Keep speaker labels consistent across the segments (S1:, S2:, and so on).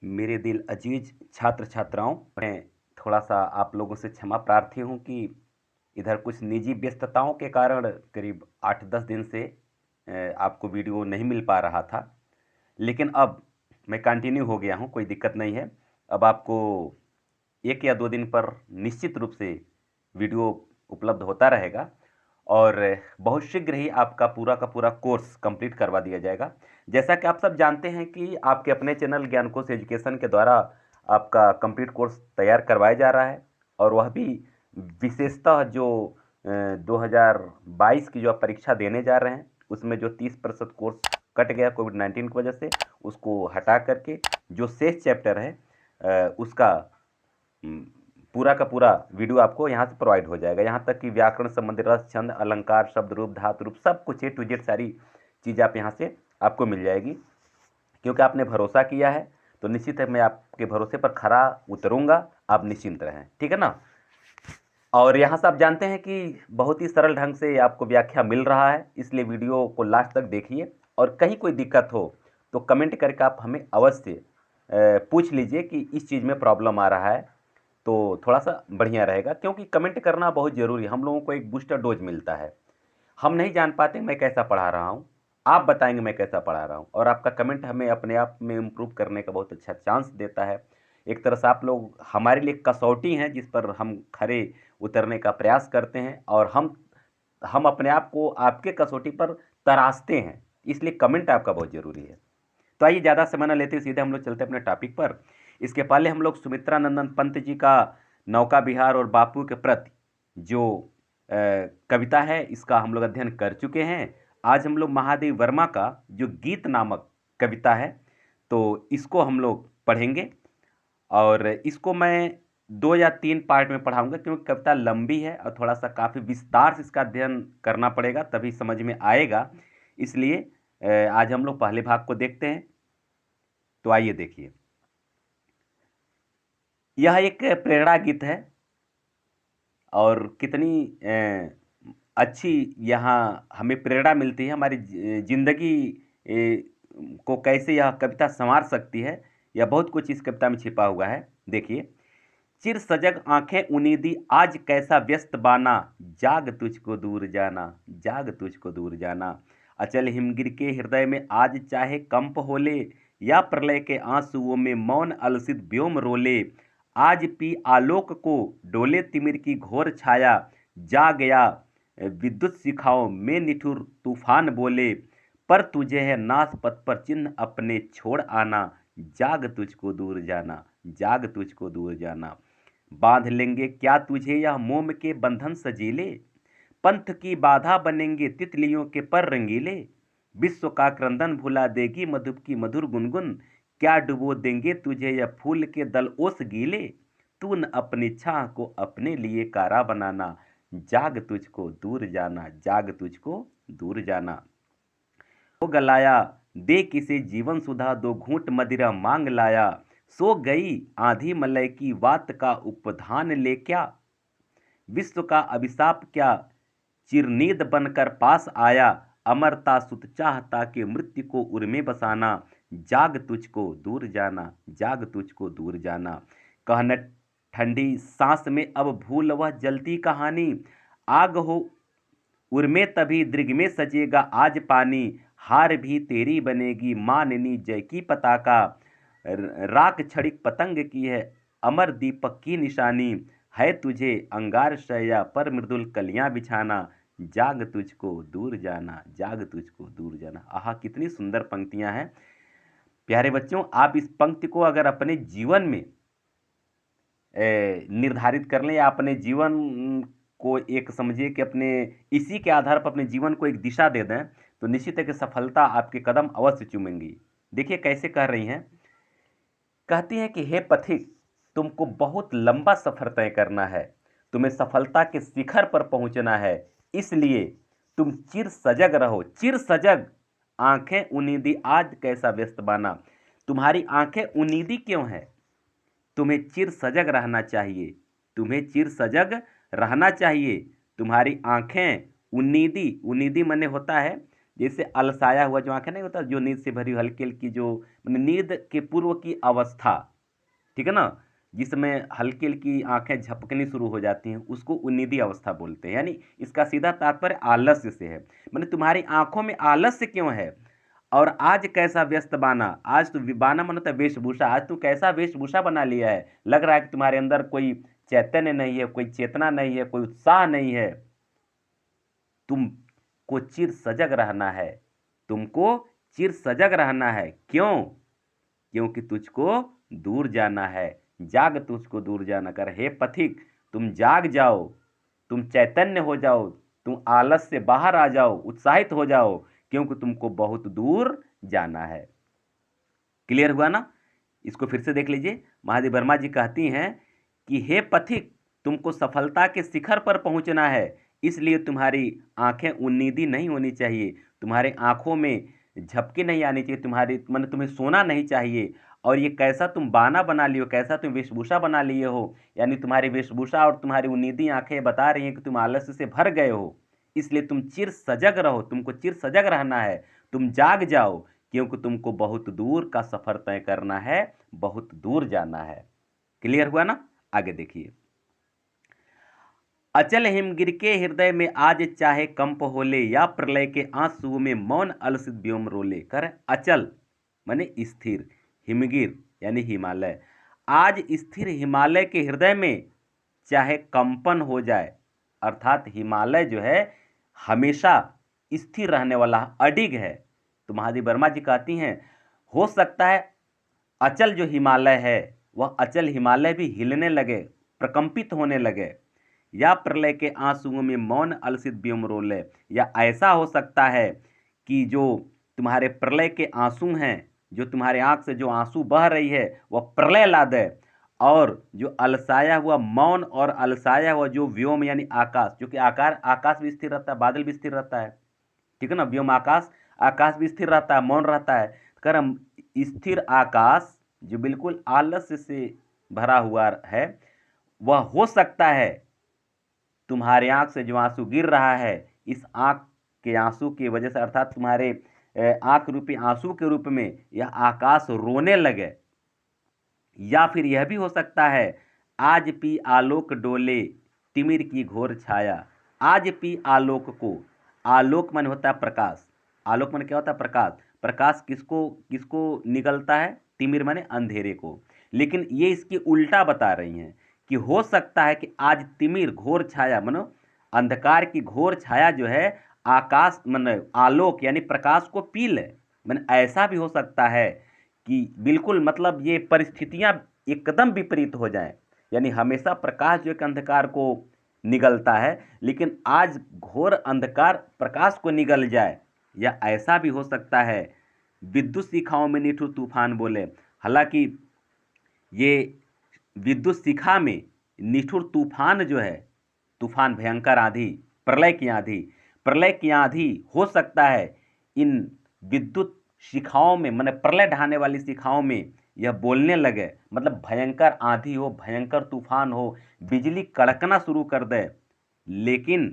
S1: मेरे दिल अजीज छात्र छात्राओं, मैं थोड़ा सा आप लोगों से क्षमा प्रार्थी हूँ कि इधर कुछ निजी व्यस्तताओं के कारण करीब 8-10 दिन से आपको वीडियो नहीं मिल पा रहा था। लेकिन अब मैं कंटिन्यू हो गया हूँ, कोई दिक्कत नहीं है। अब आपको 1 या 2 दिन पर निश्चित रूप से वीडियो उपलब्ध होता रहेगा और बहुत शीघ्र ही आपका पूरा का पूरा कोर्स कंप्लीट करवा दिया जाएगा। जैसा कि आप सब जानते हैं कि आपके अपने चैनल ज्ञानकोश एजुकेशन के द्वारा आपका कंप्लीट कोर्स तैयार करवाया जा रहा है और वह भी विशेषतः जो 2022 की जो आप परीक्षा देने जा रहे हैं उसमें जो 30% कोर्स कट गया कोविड-19 की वजह से, उसको हटा करके जो शेष चैप्टर है उसका पूरा का पूरा वीडियो आपको यहाँ से प्रोवाइड हो जाएगा। यहाँ तक कि व्याकरण संबंधी रस, छंद, अलंकार, शब्द रूप, धातु रूप सब कुछ ए टू जेड सारी चीज़ आप यहाँ से आपको मिल जाएगी। क्योंकि आपने भरोसा किया है तो निश्चित है मैं आपके भरोसे पर खरा उतरूँगा, आप निश्चिंत रहें, ठीक है ना। और यहाँ से आप जानते हैं कि बहुत ही सरल ढंग से आपको व्याख्या मिल रहा है, इसलिए वीडियो को लास्ट तक देखिए और कहीं कोई दिक्कत हो तो कमेंट करके आप हमें अवश्य पूछ लीजिए कि इस चीज़ में प्रॉब्लम आ रहा है, तो थोड़ा सा बढ़िया रहेगा। क्योंकि कमेंट करना बहुत ज़रूरी है, हम लोगों को एक बूस्टर डोज मिलता है। हम नहीं जान पाते मैं कैसा पढ़ा रहा हूँ, आप बताएंगे मैं कैसा पढ़ा रहा हूँ, और आपका कमेंट हमें अपने आप में इम्प्रूव करने का बहुत अच्छा चांस देता है। एक तरह से आप लोग हमारे लिए कसौटी हैं जिस पर हम खरे उतरने का प्रयास करते हैं और हम अपने आप को आपके कसौटी पर तराशते हैं, इसलिए कमेंट आपका बहुत ज़रूरी है। तो आइए ज़्यादा समय न लेते हुए सीधे हम लोग चलते हैं अपने टॉपिक पर। इसके पहले हम लोग सुमित्रा नंदन पंत जी का नौका विहार और बापू के प्रति जो कविता है इसका हम लोग अध्ययन कर चुके हैं। आज हम लोग महादेव वर्मा का जो गीत नामक कविता है तो इसको हम लोग पढ़ेंगे और इसको मैं 2 या 3 पार्ट में पढ़ाऊंगा क्योंकि कविता लंबी है और थोड़ा सा काफ़ी विस्तार से इसका अध्ययन करना पड़ेगा तभी समझ में आएगा। इसलिए आज हम लोग पहले भाग को देखते हैं। तो आइए देखिए, यह एक प्रेरणा गीत है और कितनी अच्छी यहाँ हमें प्रेरणा मिलती है हमारी जिंदगी को कैसे यह कविता संवार सकती है। यह बहुत कुछ इस कविता में छिपा हुआ है। देखिए, चिर सजग आंखें उनीदी आज कैसा व्यस्त बाना, जाग तुझको दूर जाना, जाग तुझको दूर जाना। अचल हिमगिर के हृदय में आज चाहे कंप होले, या प्रलय के आंसुओं में मौन अलसित व्योम रोले। आज पी आलोक को डोले तिमिर की घोर छाया, जा गया विद्युत शिखाओं में निठुर तूफान बोले। पर तुझे है नास पथ पर चिन्ह अपने छोड़ आना, जाग तुझको दूर जाना, जाग तुझको दूर जाना। बांध लेंगे क्या तुझे यह मोम के बंधन सजीले, पंथ की बाधा बनेंगे तितलियों के पर रंगीले। विश्व का क्रंदन भुला देगी मधुप की मधुर गुनगुन, क्या डुबो देंगे तुझे यह फूल के दल ओस गीले। तू न अपनी छाह को अपने लिए कारा बनाना, जाग तुझको दूर जाना, जाग तुझको दूर जाना। हो गलाया दे किसे जीवन सुधा, दो घूंट मदिरा मांग लाया। सो गई आंधी मलय की वात का उपधान ले क्या, विश्व का अभिशाप क्या चिरनीद बनकर पास आया। अमरता सुत चाहता के मृत्यु को उर में बसाना, जाग तुझको दूर जाना, जाग तुझको दूर जाना। कहन ठंडी सांस में अब भूल वह जलती कहानी, आग हो उर्मे तभी दृग में सजेगा आज पानी। हार भी तेरी बनेगी माननी जय की पताका, राख छड़िक पतंग की है अमर दीपक की निशानी। है तुझे अंगार शैया पर मृदुल कलियां बिछाना, जाग तुझको दूर जाना, जाग तुझको दूर जाना। आहा, कितनी सुंदर पंक्तियां हैं प्यारे बच्चों। आप इस पंक्ति को अगर अपने जीवन में निर्धारित कर लें या अपने जीवन को एक समझिए कि अपने इसी के आधार पर अपने जीवन को एक दिशा दे दें तो निश्चित है कि सफलता आपके कदम अवश्य चूमेंगी। देखिए कैसे कह रही हैं, कहती हैं कि हे पथिक, तुमको बहुत लंबा सफर तय करना है, तुम्हें सफलता के शिखर पर पहुंचना है, इसलिए तुम चिर सजग रहो। चिर सजग आंखें उनीदी आज कैसा व्यस्त बाना। तुम्हारी आंखें उनीदी क्यों है? तुम्हें चिर सजग रहना चाहिए, तुम्हें चिर सजग रहना चाहिए। तुम्हारी आंखें उन्नीदी, उन्नीदी मने होता है जैसे अलसाया हुआ जो आंखें नहीं होता, जो नींद से भरी हल्की हल्की, जो नींद के पूर्व की अवस्था, ठीक है ना, जिसमें हल्की हल्की आंखें झपकनी शुरू हो जाती हैं, उसको उन्नीदी अवस्था बोलते हैं। यानी इसका सीधा तात्पर्य आलस्य से है। मैंने तुम्हारी आंखों में आलस्य क्यों है? और आज कैसा व्यस्त बाना, आज तो बाना मन होता है वेशभूषा, आज तू कैसा वेशभूषा बना लिया है, लग रहा है कि तुम्हारे अंदर कोई चैतन्य नहीं है, कोई चेतना नहीं है, कोई उत्साह नहीं है। तुमको चिर सजग रहना है, तुमको चिर सजग रहना है। क्यों? क्योंकि तुझको दूर जाना है। जाग, तुझको दूर जाना कर। हे पथिक, तुम जाग जाओ, तुम चैतन्य हो जाओ, तुम आलस से बाहर आ जाओ, उत्साहित हो जाओ, क्योंकि तुमको बहुत दूर जाना है। क्लियर हुआ ना? इसको फिर से देख लीजिए। महादेवी वर्मा जी कहती हैं कि हे पथिक, तुमको सफलता के शिखर पर पहुंचना है, इसलिए तुम्हारी आंखें उन्नीदी नहीं होनी चाहिए, तुम्हारे आंखों में झपकी नहीं आनी चाहिए, तुम्हें सोना नहीं चाहिए। और ये कैसा तुम बाना बना लियो, कैसा तुम वेशभूषा बना लिए हो, यानी तुम्हारी वेशभूषा और तुम्हारी उन्नीदी आंखें बता रही हैं कि तुम आलस्य से भर गए हो। इसलिए तुम चिर सजग रहो, तुमको चिर सजग रहना है, तुम जाग जाओ, क्योंकि तुमको बहुत दूर का सफर तय करना है, बहुत दूर जाना है। क्लियर हुआ ना? आगे देखिए। अचल हिमगिर के हृदय में आज चाहे कंप होले, या प्रलय के आंसुओं में मौन अलसित व्योम रोले। कर अचल माने स्थिर, हिमगिर यानी हिमालय, आज स्थिर हिमालय के हृदय में चाहे कंपन हो जाए, अर्थात हिमालय जो है हमेशा स्थिर रहने वाला, अडिग है। तो महादेवी वर्मा जी कहती हैं, हो सकता है अचल जो हिमालय है वह अचल हिमालय भी हिलने लगे, प्रकंपित होने लगे, या प्रलय के आंसुओं में मौन अलसित व्योम रोले, या ऐसा हो सकता है कि जो तुम्हारे प्रलय के आंसू हैं, जो तुम्हारे आंख से जो आंसू बह रही है वह प्रलय ला दे, और जो अलसाया हुआ मौन और अलसाया हुआ जो व्योम यानी आकाश, जो कि आकाश भी स्थिर रहता है, बादल भी स्थिर रहता है, ठीक है ना, व्योम आकाश, आकाश भी स्थिर रहता है, मौन रहता है। कर स्थिर आकाश जो बिल्कुल आलस्य से भरा हुआ है, वह हो सकता है तुम्हारे आंख से जो आंसू गिर रहा है, इस आंख के आंसू की वजह से, अर्थात तुम्हारे आंख रूपी आंसू के रूप में यह आकाश रोने लगे। या फिर यह भी हो सकता है, आज पी आलोक डोले तिमिर की घोर छाया। आज पी आलोक को, आलोक मन होता है प्रकाश, आलोक मन क्या होता है? प्रकाश। प्रकाश किसको किसको निगलता है? तिमिर माने अंधेरे को। लेकिन ये इसकी उल्टा बता रही हैं कि हो सकता है कि आज तिमिर घोर छाया, मानो अंधकार की घोर छाया जो है आकाश मन आलोक यानी प्रकाश को पी ले। मैंने ऐसा भी हो सकता है कि बिल्कुल मतलब ये परिस्थितियां एकदम विपरीत हो जाएं, यानी हमेशा प्रकाश जो एक अंधकार को निगलता है, लेकिन आज घोर अंधकार प्रकाश को निगल जाए। या ऐसा भी हो सकता है विद्युत शिखाओं में निठुर तूफान बोले। हालांकि ये विद्युत शिखा में निठुर तूफान जो है, तूफान भयंकर आंधी, प्रलय की आंधी, प्रलय की आंधी हो सकता है इन विद्युत शिखाओं में, माने प्रलय ढाने वाली शिखाओं में यह बोलने लगे, मतलब भयंकर आंधी हो, भयंकर तूफान हो, बिजली कड़कना शुरू कर दे, लेकिन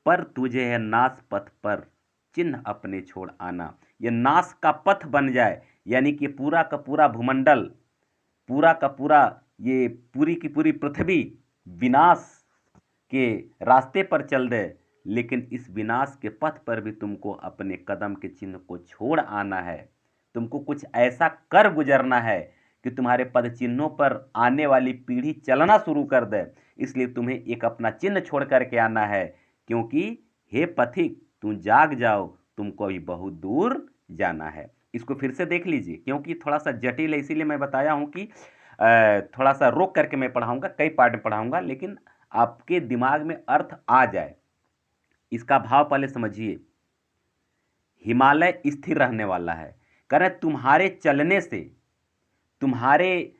S1: पर तुझे है नाश पथ पर चिन्ह अपने छोड़ आना। यह नाश का पथ बन जाए, यानी कि पूरा का पूरा भूमंडल, पूरा का पूरा ये पूरी की पूरी पृथ्वी विनाश के रास्ते पर चल दे, लेकिन इस विनाश के पथ पर भी तुमको अपने कदम के चिन्ह को छोड़ आना है। तुमको कुछ ऐसा कर गुजरना है कि तुम्हारे पद चिन्हों पर आने वाली पीढ़ी चलना शुरू कर दे। इसलिए तुम्हें एक अपना चिन्ह छोड़ करके आना है, क्योंकि हे पथिक तुम जाग जाओ, तुमको अभी बहुत दूर जाना है। इसको फिर से देख लीजिए, क्योंकि थोड़ा सा जटिल है, इसीलिए मैं बताया हूँ कि थोड़ा सा रोक करके मैं पढ़ाऊँगा, कई पार्ट में पढ़ाऊँगा, लेकिन आपके दिमाग में अर्थ आ जाए। इसका भाव पहले समझिए। हिमालय स्थिर रहने वाला है, कह रहे तुम्हारे चलने से, तुम्हारे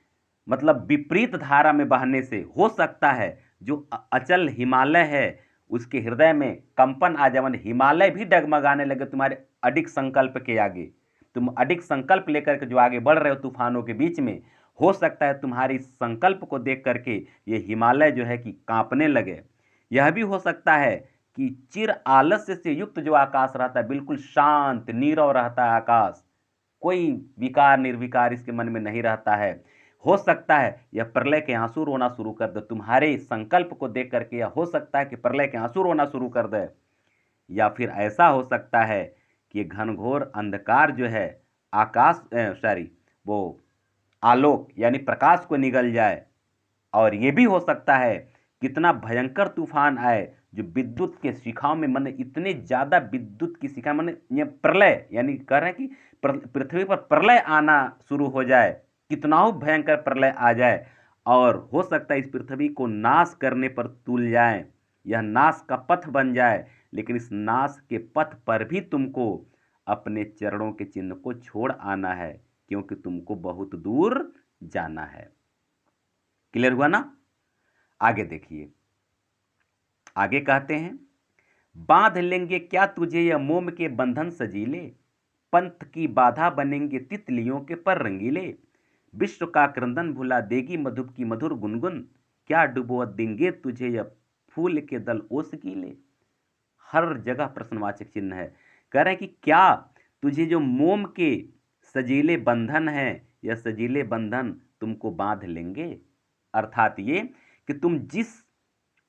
S1: मतलब विपरीत धारा में बहने से हो सकता है जो अचल हिमालय है उसके हृदय में कंपन आ जाए, हिमालय भी डगमगाने लगे तुम्हारे अडिग संकल्प के आगे। तुम अडिग संकल्प लेकर के जो आगे बढ़ रहे हो तूफानों के बीच में, हो सकता है तुम्हारी संकल्प को देख करके ये हिमालय जो है कि कांपने लगे। यह भी हो सकता है कि चिर आलस्य से युक्त जो आकाश रहता है, बिल्कुल शांत नीरव रहता है आकाश, कोई विकार निर्विकार इसके मन में नहीं रहता है। हो सकता है यह प्रलय के आंसू रोना शुरू कर दे तुम्हारे संकल्प को देख करके, यह हो सकता है कि प्रलय के आंसू रोना शुरू कर दे, या फिर ऐसा हो सकता है कि घनघोर अंधकार जो है आकाश वो आलोक यानी प्रकाश को निगल जाए। और ये भी हो सकता है कितना भयंकर तूफान आए जो विद्युत के शिखाओं में, माने इतने ज्यादा विद्युत की शिखा, माने ये प्रलय, यानी कह रहे हैं कि पृथ्वी पर प्रलय आना शुरू हो जाए, कितना ही भयंकर प्रलय आ जाए, और हो सकता है इस पृथ्वी को नाश करने पर तुल जाए, यह नाश का पथ बन जाए। लेकिन इस नाश के पथ पर भी तुमको अपने चरणों के चिन्ह को छोड़ आना है, क्योंकि तुमको बहुत दूर जाना है। क्लियर हुआ ना? आगे देखिए, आगे कहते हैं, बांध लेंगे क्या तुझे यह मोम के बंधन सजीले, पंथ की बाधा बनेंगे तितलियों के पर रंगीले, विश्व का क्रंदन भुला देगी मधुप की मधुर गुनगुन, क्या डुबो देंगे तुझे यह फूल के दल ओस गीले। हर जगह प्रश्नवाचक चिन्ह है। कह रहे हैं कि क्या तुझे जो मोम के सजीले बंधन है, यह सजीले बंधन तुमको बांध लेंगे, अर्थात ये कि तुम जिस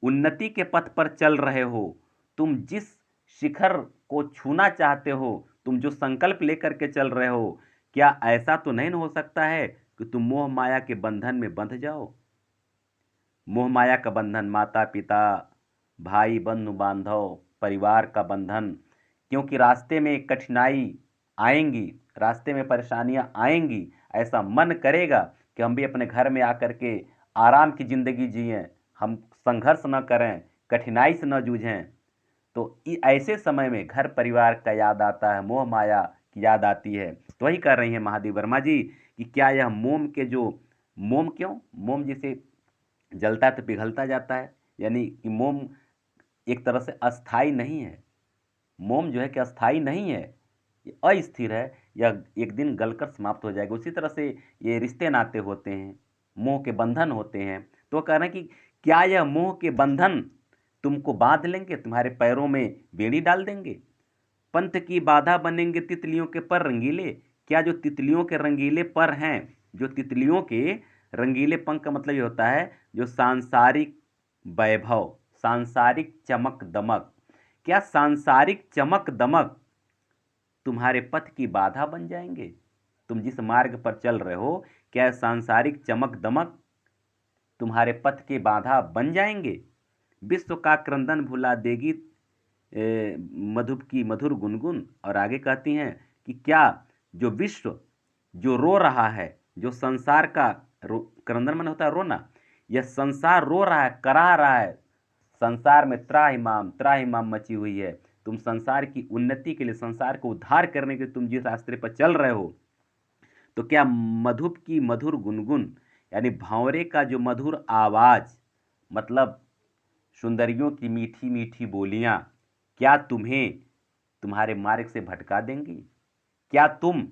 S1: उन्नति के पथ पर चल रहे हो, तुम जिस शिखर को छूना चाहते हो, तुम जो संकल्प लेकर के चल रहे हो, क्या ऐसा तो नहीं हो सकता है कि तुम मोह माया के बंधन में बंध जाओ। मोह माया का बंधन, माता पिता भाई बंधु बांधव परिवार का बंधन, क्योंकि रास्ते में कठिनाई आएंगी, रास्ते में परेशानियां आएंगी, ऐसा मन करेगा कि हम भी अपने घर में आकर के आराम की जिंदगी जिएं, हम संघर्ष न करें, कठिनाई से न जूझें। तो ऐसे समय में घर परिवार का याद आता है, मोह माया की याद आती है। तो वही कर रही हैं महादेव वर्मा जी कि क्या यह मोम के जो मोम, क्यों मोम जिसे जलता है तो पिघलता जाता है, यानी कि मोम एक तरह से अस्थाई नहीं है। मोम जो है कि अस्थाई नहीं है, ये अस्थिर है, यह एक दिन गलकर समाप्त हो जाएगा। उसी तरह से ये रिश्ते नाते होते हैं, मोह के बंधन होते हैं। तो कह रहे हैं कि क्या यह मोह के बंधन तुमको बांध लेंगे, तुम्हारे पैरों में बेड़ी डाल देंगे। पंथ की बाधा बनेंगे तितलियों के पर रंगीले, क्या जो तितलियों के रंगीले पर हैं, जो तितलियों के रंगीले पंख का मतलब ये होता है जो सांसारिक वैभव, सांसारिक चमक दमक, क्या सांसारिक चमक दमक तुम्हारे पथ की बाधा बन जाएंगे। तुम जिस मार्ग पर चल रहे हो, क्या सांसारिक चमक दमक तुम्हारे पथ की बाधा बन जाएंगे। विश्व का क्रंदन भुला देगी मधुप की मधुर गुनगुन। और आगे कहती हैं कि क्या जो विश्व जो रो रहा है, जो संसार का क्रंदन मन होता है रोना, यह संसार रो रहा है, कराह रहा है, संसार में त्राहिमाम मची हुई है। तुम संसार की उन्नति के लिए, संसार को उद्धार करने के लिए तुम जिस रास्ते पर चल रहे हो, तो क्या मधुप की मधुर गुनगुन यानी भंवरे का जो मधुर आवाज, मतलब सुंदरियों की मीठी मीठी बोलियां, क्या तुम्हें तुम्हारे मार्ग से भटका देंगी। क्या तुम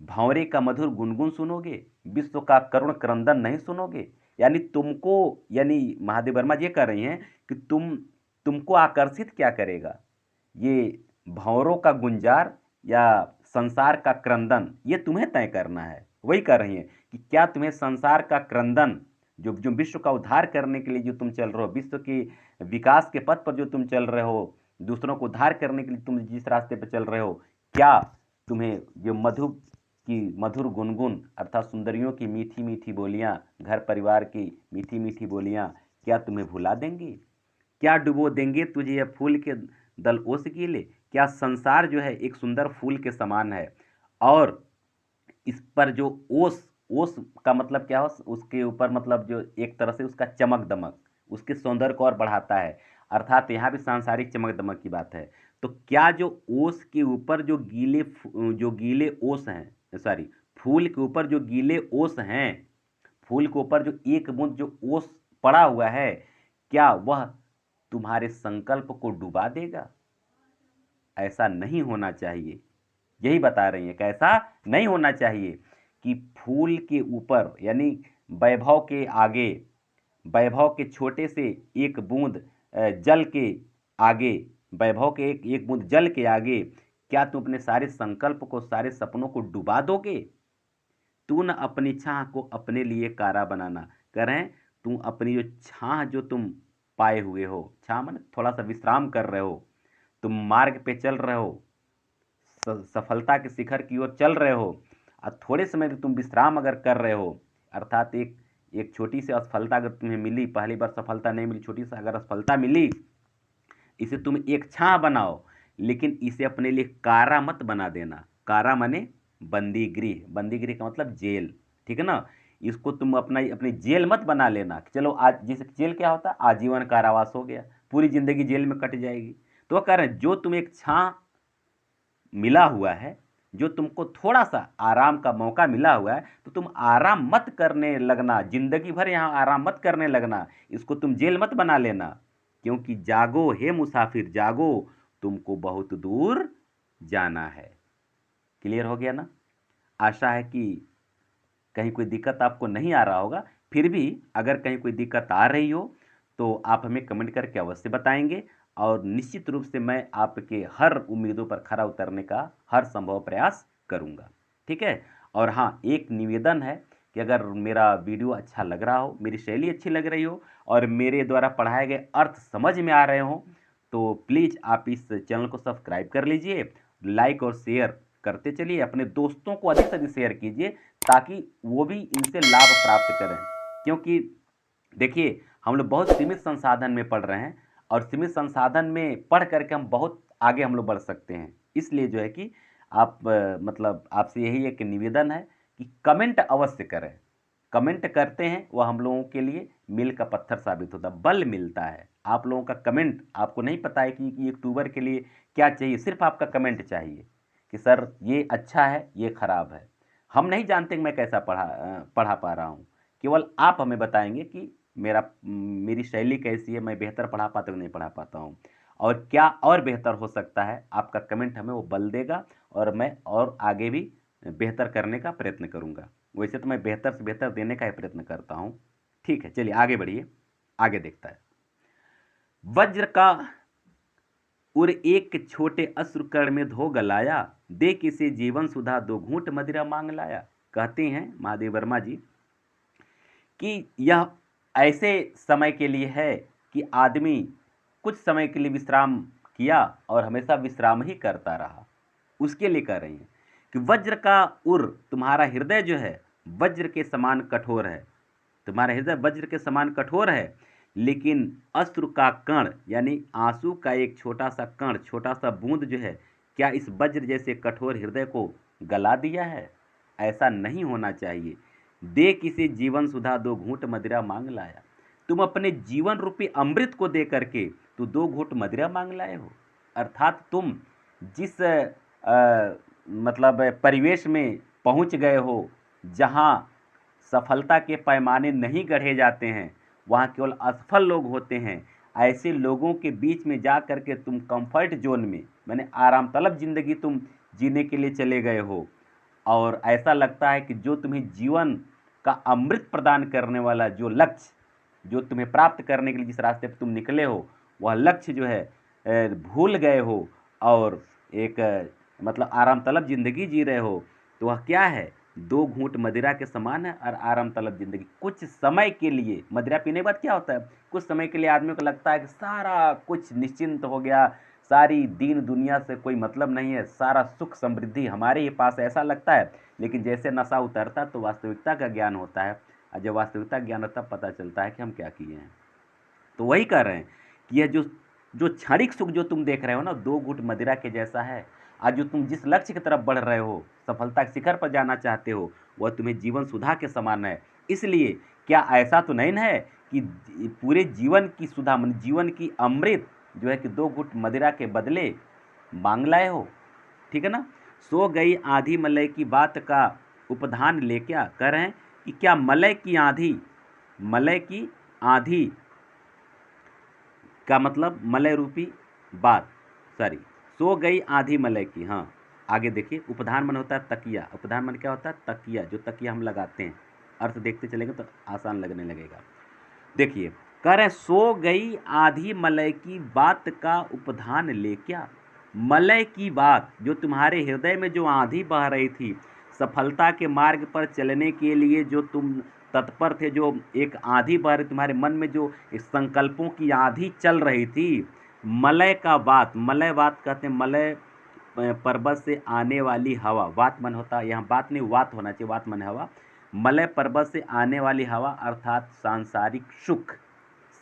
S1: भंवरे का मधुर गुनगुन सुनोगे, विश्व का करुण क्रंदन नहीं सुनोगे। यानी तुमको, यानी महादेव वर्मा जी कह रही हैं कि तुमको आकर्षित क्या करेगा, ये भंवरों का गुंजार या संसार का क्रंदन, ये तुम्हें तय करना है। वही कह रही हैं कि क्या तुम्हें संसार का क्रंदन, जो जो विश्व का उद्धार करने के लिए जो तुम चल रहे हो, विश्व के विकास के पथ पर जो तुम चल रहे हो, दूसरों को उद्धार करने के लिए तुम जिस रास्ते पर चल रहे हो, क्या तुम्हें जो मधु की मधुर गुनगुन अर्थात सुंदरियों की मीठी मीठी बोलियां, घर परिवार की मीठी मीठी बोलियां, क्या तुम्हें भुला देंगी। क्या डुबो देंगे तुझे यह फूल के दल ओस गीले। क्या संसार जो है एक सुंदर फूल के समान है, और इस पर जो ओस, ओस का मतलब क्या हो, उसके ऊपर मतलब जो एक तरह से उसका चमक दमक उसके सौंदर्य को और बढ़ाता है, अर्थात यहाँ भी सांसारिक चमक दमक की बात है। तो क्या जो ओस के ऊपर जो गीले ओस हैं, सॉरी, फूल के ऊपर जो गीले ओस हैं, फूल के ऊपर जो एक बूंद जो ओस पड़ा हुआ है, क्या वह तुम्हारे संकल्प को डुबा देगा। ऐसा नहीं होना चाहिए। यही बता रही है, कैसा नहीं होना चाहिए कि फूल के ऊपर यानी वैभव के आगे, वैभव के छोटे से एक बूंद जल के आगे, वैभव के एक बूंद जल के आगे क्या तुम अपने सारे संकल्प को, सारे सपनों को डुबा दोगे? तू न अपनी छाह को अपने लिए कारा बनाना। कह रहे हैं तू अपनी जो छाह जो तुम पाए हुए हो, छाह माने थोड़ा सा विश्राम कर रहे हो, तुम मार्ग पे चल रहे हो, सफलता के शिखर की ओर चल रहे हो, और थोड़े समय में तुम विश्राम अगर कर रहे हो, अर्थात एक एक छोटी सी असफलता अगर तुम्हें मिली, पहली बार सफलता नहीं मिली, छोटी सी अगर असफलता मिली, इसे तुम एक छाह बनाओ, लेकिन इसे अपने लिए कारा मत बना देना। कारा माने बंदी गृह, बंदी गृह का मतलब जेल, ठीक है ना। इसको तुम अपनी जेल मत बना लेना कि चलो आज, जैसे जेल क्या होता है, आजीवन कारावास हो गया, पूरी जिंदगी जेल में कट जाएगी। तो वह कह रहे हैं जो तुम एक छाह मिला हुआ है, जो तुमको थोड़ा सा आराम का मौका मिला हुआ है, तो तुम आराम मत करने लगना, जिंदगी भर यहाँ आराम मत करने लगना, इसको तुम जेल मत बना लेना। क्योंकि जागो हे मुसाफिर जागो, तुमको बहुत दूर जाना है। क्लियर हो गया ना? आशा है कि कहीं कोई दिक्कत आपको नहीं आ रहा होगा। फिर भी अगर कहीं कोई दिक्कत आ रही हो तो आप हमें कमेंट करके अवश्य बताएंगे, और निश्चित रूप से मैं आपके हर उम्मीदों पर खरा उतरने का हर संभव प्रयास करूंगा। ठीक है? और हाँ, एक निवेदन है कि अगर मेरा वीडियो अच्छा लग रहा हो, मेरी शैली अच्छी लग रही हो, और मेरे द्वारा पढ़ाए गए अर्थ समझ में आ रहे हों, तो प्लीज़ आप इस चैनल को सब्सक्राइब कर लीजिए, लाइक और शेयर करते चलिए, अपने दोस्तों को अधिक से अधिक शेयर कीजिए ताकि वो भी इनसे लाभ प्राप्त करें। क्योंकि देखिए, हम लोग बहुत सीमित संसाधन में पढ़ रहे हैं, और सीमित संसाधन में पढ़ करके हम बहुत आगे हम लोग बढ़ सकते हैं। इसलिए जो है कि आप मतलब आपसे यही एक निवेदन है कि कमेंट अवश्य करें। कमेंट करते हैं वह हम लोगों के लिए मील का पत्थर साबित होता है, बल मिलता है। आप लोगों का कमेंट, आपको नहीं पता है कि यूट्यूबर के लिए क्या चाहिए, सिर्फ आपका कमेंट चाहिए कि सर ये अच्छा है, ये खराब है। हम नहीं जानते कि मैं कैसा पढ़ा पा रहा हूँ, केवल आप हमें बताएंगे कि मेरी शैली कैसी है, मैं बेहतर पढ़ा पाता हूँ नहीं पढ़ा पाता हूँ, और क्या और बेहतर हो सकता है। आपका कमेंट हमें वो बल देगा, और मैं और आगे भी बेहतर करने का प्रयत्न करूँगा। वैसे तो मैं बेहतर से बेहतर देने का ही प्रयत्न करता हूँ। ठीक है, चलिए आगे बढ़िए, आगे देखता है। वज्र का उर एक छोटे अश्रुकण में धो गलाया, दे किसे जीवन सुधा दो घूंट मदिरा मांग लाया। कहते हैं महादेव वर्मा जी कि यह ऐसे समय के लिए है कि आदमी कुछ समय के लिए विश्राम किया और हमेशा विश्राम ही करता रहा। उसके लिए कह रही हैं कि वज्र का उर, तुम्हारा हृदय जो है वज्र के समान कठोर है, तुम्हारा हृदय वज्र के समान कठोर है, लेकिन अश्रु का कण यानी आंसू का एक छोटा सा कण, छोटा सा बूंद जो है, क्या इस वज्र जैसे कठोर हृदय को गला दिया है? ऐसा नहीं होना चाहिए। दे किसी जीवन सुधा दो घूंट मदिरा मांग लाया। तुम अपने जीवन रूपी अमृत को दे करके तो दो घूंट मदिरा मांग लाए हो। अर्थात तुम जिस मतलब परिवेश में पहुंच गए हो, जहां सफलता के पैमाने नहीं गढ़े जाते हैं, वहाँ केवल असफल लोग होते हैं। ऐसे लोगों के बीच में जा कर के तुम कंफर्ट जोन में, मैंने आराम तलब ज़िंदगी तुम जीने के लिए चले गए हो, और ऐसा लगता है कि जो तुम्हें जीवन का अमृत प्रदान करने वाला जो लक्ष्य, जो तुम्हें प्राप्त करने के लिए जिस रास्ते पर तुम निकले हो, वह लक्ष्य जो है भूल गए हो, और एक मतलब आराम तलब ज़िंदगी जी रहे हो। तो वह क्या है? दो घूंट मदिरा के समान है, और आराम तलब ज़िंदगी। कुछ समय के लिए मदिरा पीने के बाद क्या होता है, कुछ समय के लिए आदमी को लगता है कि सारा कुछ निश्चिंत हो गया, सारी दीन दुनिया से कोई मतलब नहीं है, सारा सुख समृद्धि हमारे ही पास, ऐसा लगता है। लेकिन जैसे नशा उतरता तो वास्तविकता का ज्ञान होता है, और जब वास्तविकता ज्ञान होता है पता चलता है कि हम क्या किए हैं। तो वही कह रहे हैं कि यह जो जो क्षणिक सुख जो तुम देख रहे हो ना, दो घूंट मदिरा के जैसा है। आज जो तुम जिस लक्ष्य की तरफ बढ़ रहे हो, सफलता के शिखर पर जाना चाहते हो, वह तुम्हें जीवन सुधा के समान है। इसलिए क्या ऐसा तो नहीं है कि पूरे जीवन की सुधा मन जीवन की अमृत जो है कि दो घूंट मदिरा के बदले मांग लाए हो? ठीक है ना? सो गई आधी मलय की बात का उपधान ले, क्या कह रहे हैं कि क्या मलय की आंधी, मलय की आंधी का मतलब मलय रूपी बात, सॉरी, सो गई आधी मलय की। हाँ, आगे देखिए, उपधान मन होता है तकिया। उपधान मन क्या होता है? तकिया, जो तकिया हम लगाते हैं। अर्थ देखते चलेंगे तो आसान लगने लगेगा। देखिए, कह रहे सो गई आधी मलय की बात का उपधान ले क्या। मलय की बात, जो तुम्हारे हृदय में जो आंधी बह रही थी, सफलता के मार्ग पर चलने के लिए जो तुम तत्पर थे, जो एक आंधी बह रही तुम्हारे मन में, जो इस संकल्पों की आंधी चल रही थी, मलय का बात, मलय बात कहते हैं, मलय पर्वत से आने वाली हवा, वात मन होता है यहाँ, बात नहीं वात होना चाहिए, वात मन हवा, मलय पर्वत से आने वाली हवा अर्थात सांसारिक सुख,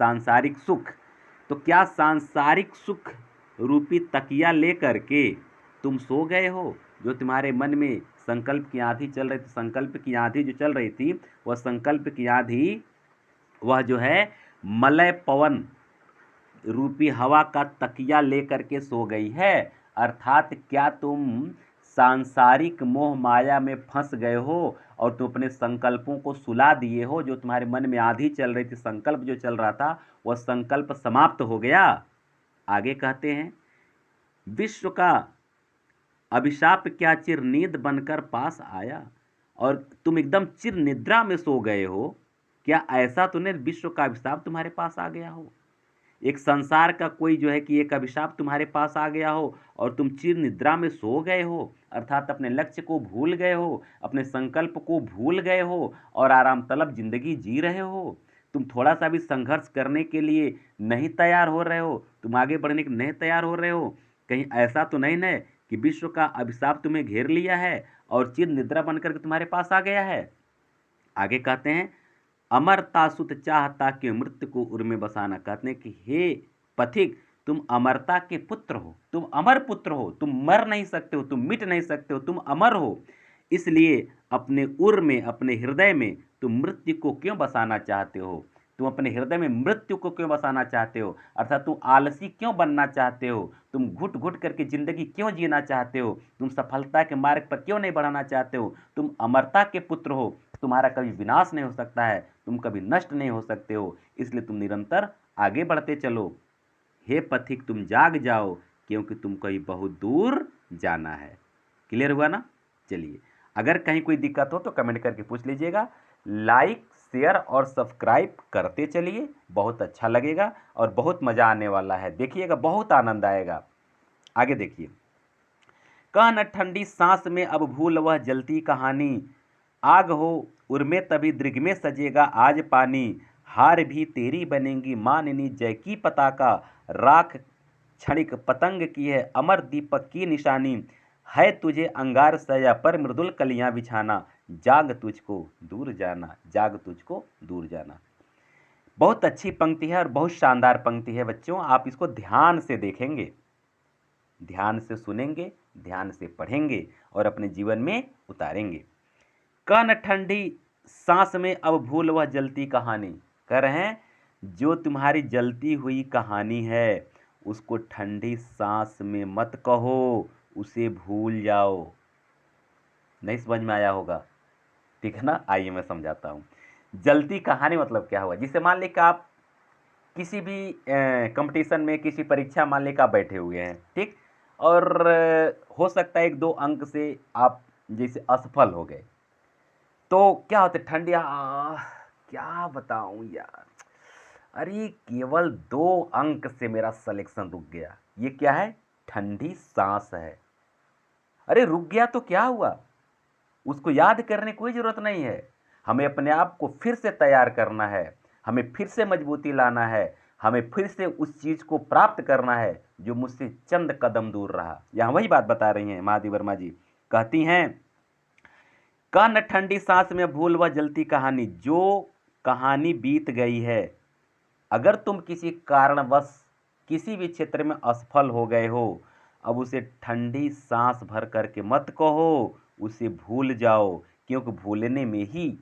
S1: सांसारिक सुख। तो क्या सांसारिक सुख रूपी तकिया लेकर के तुम सो गए हो। जो तुम्हारे मन में संकल्प की आंधी चल रही थी, संकल्प की आंधी जो चल रही थी, वह संकल्प की आंधी, वह जो है मलय पवन रूपी हवा का तकिया लेकर के सो गई है। अर्थात क्या तुम सांसारिक मोह माया में फंस गए हो और तुम अपने संकल्पों को सुला दिए हो। जो तुम्हारे मन में आंधी चल रही थी, संकल्प जो चल रहा था, वह संकल्प समाप्त हो गया। आगे कहते हैं, विश्व का अभिशाप क्या चिर नींद बनकर पास आया। और तुम एकदम चिर निद्रा में सो गए हो, क्या ऐसा तो नहीं विश्व का अभिशाप तुम्हारे पास आ गया हो, एक संसार का कोई जो है कि एक अभिशाप तुम्हारे पास आ गया हो और तुम चिर निद्रा में सो गए हो, अर्थात अपने लक्ष्य को भूल गए हो, अपने संकल्प को भूल गए हो और आराम तलब जिंदगी जी रहे हो। तुम थोड़ा सा भी संघर्ष करने के लिए नहीं तैयार हो रहे हो, तुम आगे बढ़ने के नहीं तैयार हो रहे हो। कहीं ऐसा तो नहीं न कि विश्व का अभिशाप तुम्हें घेर लिया है और चिर निद्रा बनकर के तुम्हारे पास आ गया है। आगे कहते हैं, अमरता सुत चाहता के मृत्यु को उर में बसाना। कहते हैं कि हे पथिक, तुम अमरता के पुत्र हो, तुम अमर पुत्र हो, तुम मर नहीं सकते हो, तुम मिट नहीं सकते हो, तुम अमर हो। इसलिए अपने उर में, अपने हृदय में तुम मृत्यु को क्यों बसाना चाहते हो, तुम अपने हृदय में मृत्यु को क्यों बसाना चाहते हो, अर्थात तुम आलसी क्यों बनना चाहते हो, तुम घुट घुट करके जिंदगी क्यों जीना चाहते हो, तुम सफलता के मार्ग पर क्यों नहीं बढ़ाना चाहते हो। तुम अमरता के पुत्र हो, तुम्हारा कभी विनाश नहीं हो सकता है, तुम कभी नष्ट नहीं हो सकते हो, इसलिए तुम निरंतर आगे बढ़ते चलो। हे पथिक, तुम जाग जाओ, क्योंकि तुम कहीं बहुत दूर जाना है। क्लियर हुआ ना। चलिए, अगर कहीं कोई दिक्कत हो तो कमेंट करके पूछ लीजिएगा। लाइक, शेयर और सब्सक्राइब करते चलिए, बहुत अच्छा लगेगा और बहुत मज़ा आने वाला है, देखिएगा बहुत आनंद आएगा। आगे देखिए, कह न ठंडी सांस में अब भूल वह जलती कहानी, आग हो उर्मे तभी दृग में सजेगा आज पानी, हार भी तेरी बनेंगी माननी जय की पताका, राख क्षणिक पतंग की है अमर दीपक की निशानी, है तुझे अंगार सया पर मृदुल कलियां बिछाना, जाग तुझको दूर जाना, जाग तुझको दूर जाना। बहुत अच्छी पंक्ति है और बहुत शानदार पंक्ति है बच्चों, आप इसको ध्यान से देखेंगे, ध्यान से सुनेंगे, ध्यान से पढ़ेंगे और अपने जीवन में उतारेंगे। कन ठंडी सांस में अब भूल वह जलती कहानी। कह रहे हैं, जो तुम्हारी जलती हुई कहानी है उसको ठंडी सांस में मत कहो, उसे भूल जाओ। नहीं समझ में आया होगा, ठीक है ना। आइए मैं समझाता हूँ। जलती कहानी मतलब क्या हुआ, जिसे मान लें कि आप किसी भी कंपटीशन में, किसी परीक्षा मान लें कि आप बैठे हुए हैं, ठीक, और हो सकता है 1-2 अंक से आप जैसे असफल हो गए, तो क्या होता है ठंडी, क्या बताऊं यार, अरे केवल 2 अंक से मेरा सिलेक्शन रुक गया। ये क्या है, ठंडी सांस है। अरे रुक गया तो क्या हुआ, उसको याद करने कोई ज़रूरत नहीं है। हमें अपने आप को फिर से तैयार करना है, हमें फिर से मजबूती लाना है, हमें फिर से उस चीज़ को प्राप्त करना है जो मुझसे चंद कदम दूर रहा। यहाँ वही बात बता रही हैं महादेवी वर्मा जी, कहती हैं, कन ठंडी सांस में भूल व जलती कहानी। जो कहानी बीत गई है, अगर तुम किसी कारणवश किसी भी क्षेत्र में असफल हो गए हो, अब उसे ठंडी सांस भर करके मत कहो, उसे भूल जाओ, क्योंकि भूलने में ही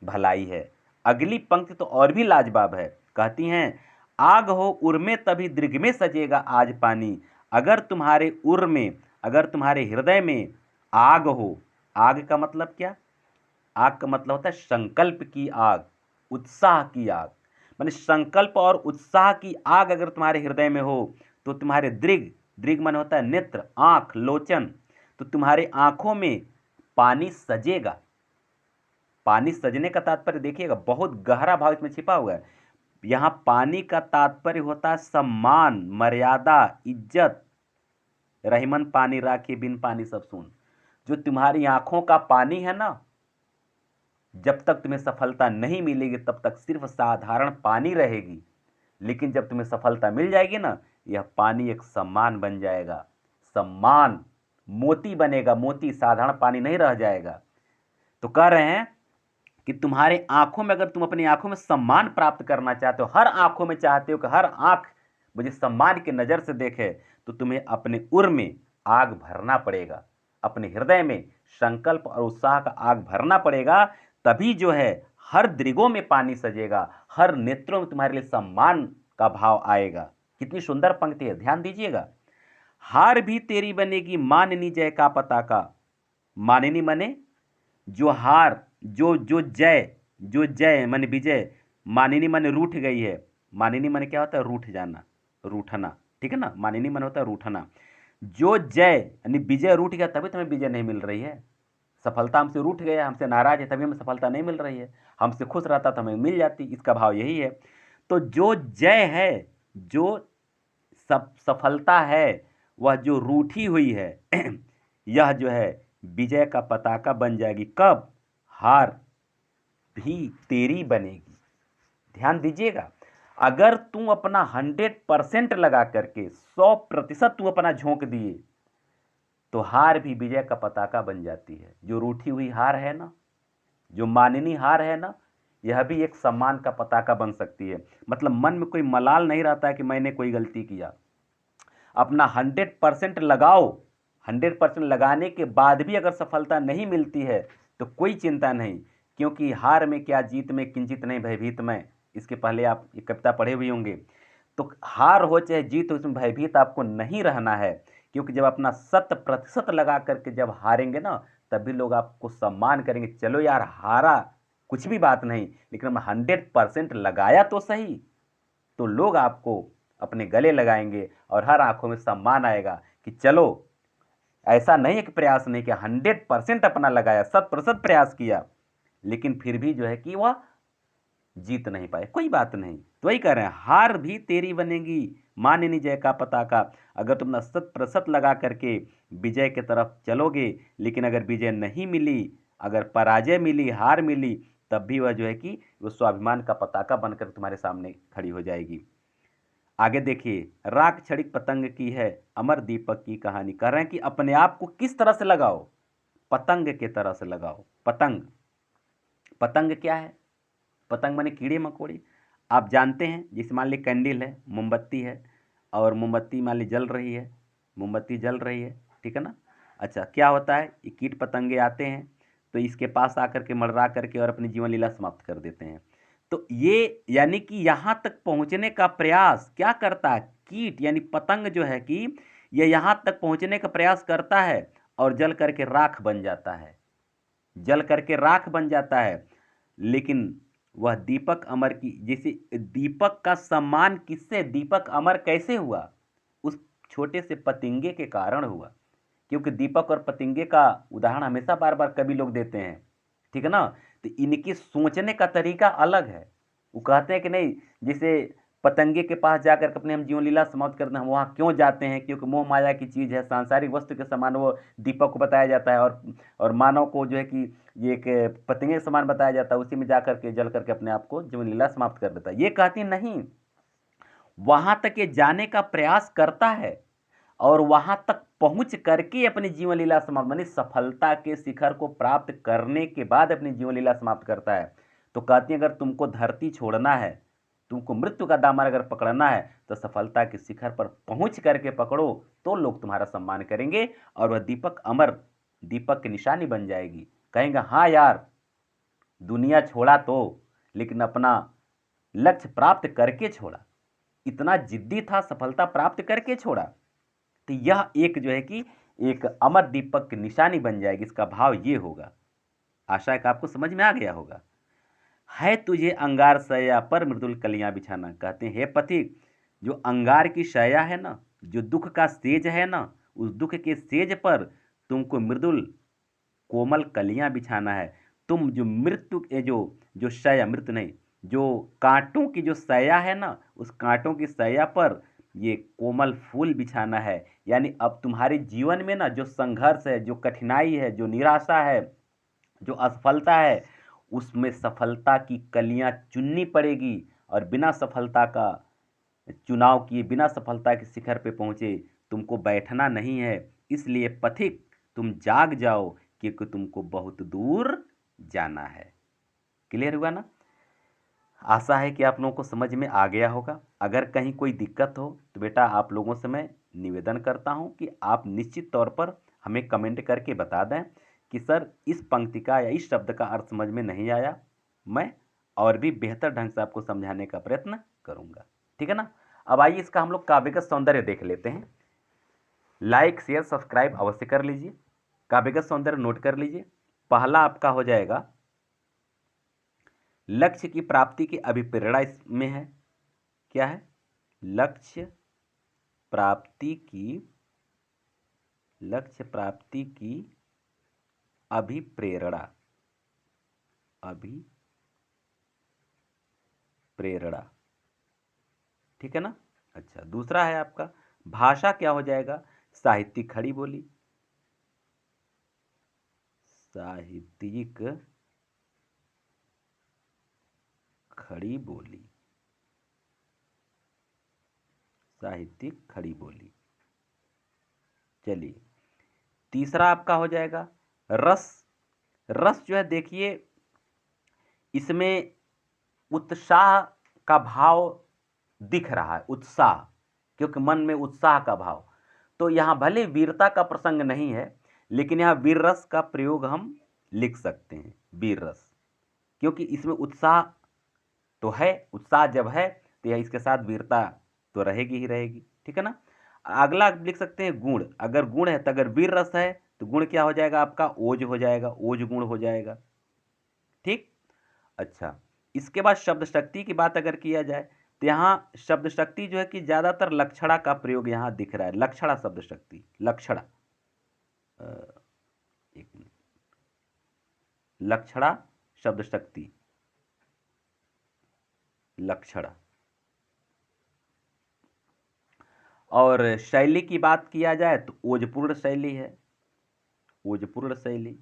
S1: भलाई है। अगली पंक्ति तो और भी लाजवाब है, कहती हैं, आग हो उर में तभी दृग में सजेगा आज पानी। अगर तुम्हारे उर में, अगर तुम्हारे हृदय में आग हो, आग का मतलब क्या, आग का मतलब होता है संकल्प की आग, उत्साह की आग, माने संकल्प और उत्साह की आग अगर तुम्हारे हृदय में हो, तो तुम्हारे दृग, दृग मन होता है नेत्र, आंख, लोचन, तो तुम्हारे आंखों में पानी सजेगा। पानी सजने का तात्पर्य देखिएगा, बहुत गहरा भाव इसमें छिपा हुआ है। यहाँ पानी का तात्पर्य होता है सम्मान, मर्यादा, इज्जत। रहीमन पानी राखी बिन पानी सब सून। जो तुम्हारी आंखों का पानी है ना, जब तक तुम्हें सफलता नहीं मिलेगी तब तक सिर्फ साधारण पानी रहेगी, लेकिन जब तुम्हें सफलता मिल जाएगी ना, यह पानी एक सम्मान बन जाएगा। सम्मान मोती बनेगा, मोती, साधारण पानी नहीं रह जाएगा। तो कह रहे हैं कि तुम्हारे आंखों में, अगर तुम अपनी आंखों में सम्मान प्राप्त करना चाहते हो, हर आंखों में चाहते हो कि हर आंख मुझे सम्मान की नजर से देखे, तो तुम्हें अपने उर में आग भरना पड़ेगा, अपने हृदय में संकल्प और उत्साह का आग भरना पड़ेगा। तभी जो है हर दृगों में पानी सजेगा, हर नेत्रों में तुम्हारे लिए सम्मान का भाव आएगा। कितनी सुंदर पंक्ति है, ध्यान दीजिएगा। हार भी तेरी बनेगी माननी जय का पताका। माननी माने जो हार, जो जय माने विजय, मानिनी माने रूठ गई है। मानिनी माने क्या होता है? रूठ जाना, रूठना, ठीक है ना। मानिनी माने होता है रूठना। जो जय यानी विजय रूठ गया, तभी तुम्हें विजय नहीं मिल रही है। सफलता हमसे रूठ गया, हमसे नाराज है, तभी हमें सफलता नहीं मिल रही है। हमसे खुश रहता तो हमें मिल जाती, इसका भाव यही है। तो जो जय है, जो सफलता है, वह जो रूठी हुई है यह जो है विजय का पताका बन जाएगी। कब? हार भी तेरी बनेगी। ध्यान दीजिएगा, अगर तुम अपना 100% लगा करके 100% तुम अपना झोंक दिए, तो हार भी विजय का पताका बन जाती है। जो रूठी हुई हार है ना, जो माननीय हार है ना, यह भी एक सम्मान का पताका बन सकती है। मतलब मन में कोई मलाल नहीं रहता है कि मैंने कोई गलती किया। अपना 100% लगाओ, 100% लगाने के बाद भी अगर सफलता नहीं मिलती है तो कोई चिंता नहीं, क्योंकि हार में क्या जीत में किंचित नहीं भयभीत में। इसके पहले आप ये कविता पढ़े हुए होंगे। तो हार हो चाहे जीत हो, इसमें भयभीत आपको नहीं रहना है, क्योंकि जब अपना 100% लगा करके जब हारेंगे ना, तभी लोग आपको सम्मान करेंगे। चलो यार हारा, कुछ भी बात नहीं, लेकिन मैं 100% लगाया तो सही, तो लोग आपको अपने गले लगाएंगे और हर आंखों में सम्मान आएगा कि चलो, ऐसा नहीं है कि प्रयास नहीं किया, 100% अपना लगाया, 100% प्रयास किया, लेकिन फिर भी जो है कि वह जीत नहीं पाए, कोई बात नहीं। तो वही कह रहे हैं, हार भी तेरी बनेगी माननी जय का पताका। अगर तुम 100% लगा करके विजय की तरफ चलोगे, लेकिन अगर विजय नहीं मिली, अगर पराजय मिली, हार मिली, तब भी वह जो है कि वो स्वाभिमान का पताका बनकर तुम्हारे सामने खड़ी हो जाएगी। आगे देखिए, राख छड़िक पतंग की है अमर दीपक की कहानी। कह रहे हैं कि अपने आप को किस तरह से लगाओ? पतंग के तरह से लगाओ। पतंग, पतंग क्या है? पतंग माने कीड़े मकोड़े। आप जानते हैं, जैसे मान ली कैंडल है, मोमबत्ती है, और मोमबत्ती मान ली जल रही है, मोमबत्ती जल रही है, ठीक है ना। अच्छा, क्या होता है, ये कीट पतंगे आते हैं तो इसके पास आकर के मर्रा करके और अपनी जीवन लीला समाप्त कर देते हैं। तो ये यानी कि यहाँ तक पहुँचने का प्रयास क्या करता है? कीट यानी पतंग जो है कि ये यहाँ तक पहुँचने का प्रयास करता है और जल करके राख बन जाता है, जल करके राख बन जाता है। लेकिन वह दीपक अमर की, जैसे दीपक का सम्मान किससे, दीपक अमर कैसे हुआ? उस छोटे से पतंगे के कारण हुआ। क्योंकि दीपक और पतंगे का उदाहरण हमेशा बार बार कवि लोग देते हैं, ठीक है ना। तो इनकी सोचने का तरीका अलग है। वो कहते हैं कि नहीं, जैसे पतंगे के पास जाकर के अपने हम जीवन लीला समाप्त करते हैं, हम वहाँ क्यों जाते हैं? क्योंकि मोह माया की चीज़ है, सांसारिक वस्तु के समान वो दीपक को बताया जाता है, और मानव को जो है कि ये एक पतंगे के समान बताया जाता है, उसी में जाकर के जल करके अपने आप को जीवन लीला समाप्त कर देता है। ये कहती नहीं, वहाँ तक ये जाने का प्रयास करता है और वहां तक पहुंच करके अपनी जीवन लीला समाप्त, मानी सफलता के शिखर को प्राप्त करने के बाद अपनी जीवन लीला समाप्त करता है। तो कहती है, अगर तुमको धरती छोड़ना है, तुमको मृत्यु का दामन अगर पकड़ना है, तो सफलता के शिखर पर पहुंच करके पकड़ो, तो लोग तुम्हारा सम्मान करेंगे और वह दीपक अमर, दीपक की निशानी बन जाएगी। कहेंगे हाँ यार, दुनिया छोड़ा तो, लेकिन अपना लक्ष्य प्राप्त करके छोड़ा, इतना जिद्दी था, सफलता प्राप्त करके छोड़ा। तो यह एक जो है कि एक अमर दीपक की निशानी बन जाएगी। इसका भाव ये होगा। आशा है कि आपको समझ में आ गया होगा। है तुझे अंगार शैया पर मृदुल कलियां बिछाना। कहते हैं, हे पथिक, जो अंगार की शैया है ना, जो दुख का सेज है ना, उस दुख के सेज पर तुमको मृदुल कोमल कलियां बिछाना है। तुम जो मृत्यु, जो जो शैया, मृत्यु नहीं, जो कांटों की जो सया है ना, उस कांटों की सया पर ये कोमल फूल बिछाना है। यानी अब तुम्हारे जीवन में ना जो संघर्ष है, जो कठिनाई है, जो निराशा है, जो असफलता है, उसमें सफलता की कलियां चुननी पड़ेगी। और बिना सफलता का चुनाव किए, बिना सफलता के शिखर पे पहुंचे तुमको बैठना नहीं है। इसलिए पथिक तुम जाग जाओ, क्योंकि तुमको बहुत दूर जाना है। क्लियर हुआ ना? आशा है कि आप लोगों को समझ में आ गया होगा। अगर कहीं कोई दिक्कत हो तो बेटा आप लोगों से मैं निवेदन करता हूं कि आप निश्चित तौर पर हमें कमेंट करके बता दें कि सर इस पंक्ति का या इस शब्द का अर्थ समझ में नहीं आया। मैं और भी बेहतर ढंग से आपको समझाने का प्रयत्न करूंगा। ठीक है ना? अब आइए इसका हम लोग काव्यगत सौंदर्य देख लेते हैं। लाइक शेयर सब्सक्राइब अवश्य कर लीजिए। काव्यगत सौंदर्य नोट कर लीजिए। पहला आपका हो जाएगा, लक्ष्य की प्राप्ति की अभिप्रेरणा इसमें है। क्या है? लक्ष्य प्राप्ति की अभिप्रेरणा। ठीक है ना? अच्छा, दूसरा है आपका भाषा। क्या हो जाएगा? साहित्यिक खड़ी बोली। साहित्यिक खड़ी बोली। साहित्यिक खड़ी बोली। चलिए, तीसरा आपका हो जाएगा रस। रस जो है देखिए, इसमें उत्साह का भाव दिख रहा है। उत्साह, क्योंकि मन में उत्साह का भाव। तो यहां भले वीरता का प्रसंग नहीं है, लेकिन यहां वीर रस का प्रयोग हम लिख सकते हैं। वीर रस, क्योंकि इसमें उत्साह तो है। उत्साह जब है तो यह इसके साथ वीरता तो रहेगी ही रहेगी। ठीक है ना? अगला आप लिख सकते हैं गुण। अगर गुण है तो, अगर वीर रस है तो गुण क्या हो जाएगा आपका? ओज हो जाएगा। ओज गुण हो जाएगा। ठीक। अच्छा, इसके बाद शब्द शक्ति की बात अगर किया जाए तो यहाँ शब्द शक्ति जो है कि ज्यादातर लक्षणा का प्रयोग यहाँ दिख रहा है। लक्षणा शब्द शक्ति। लक्षणा, एक मिनट, लक्षणा शब्द शक्ति। लक्षणा। और शैली की बात किया जाए तो ओजपूर्ण शैली है। ओजपूर्ण शैली,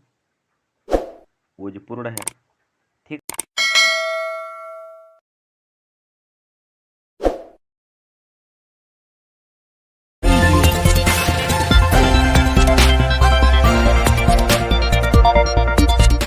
S1: ओजपूर्ण है। ठीक।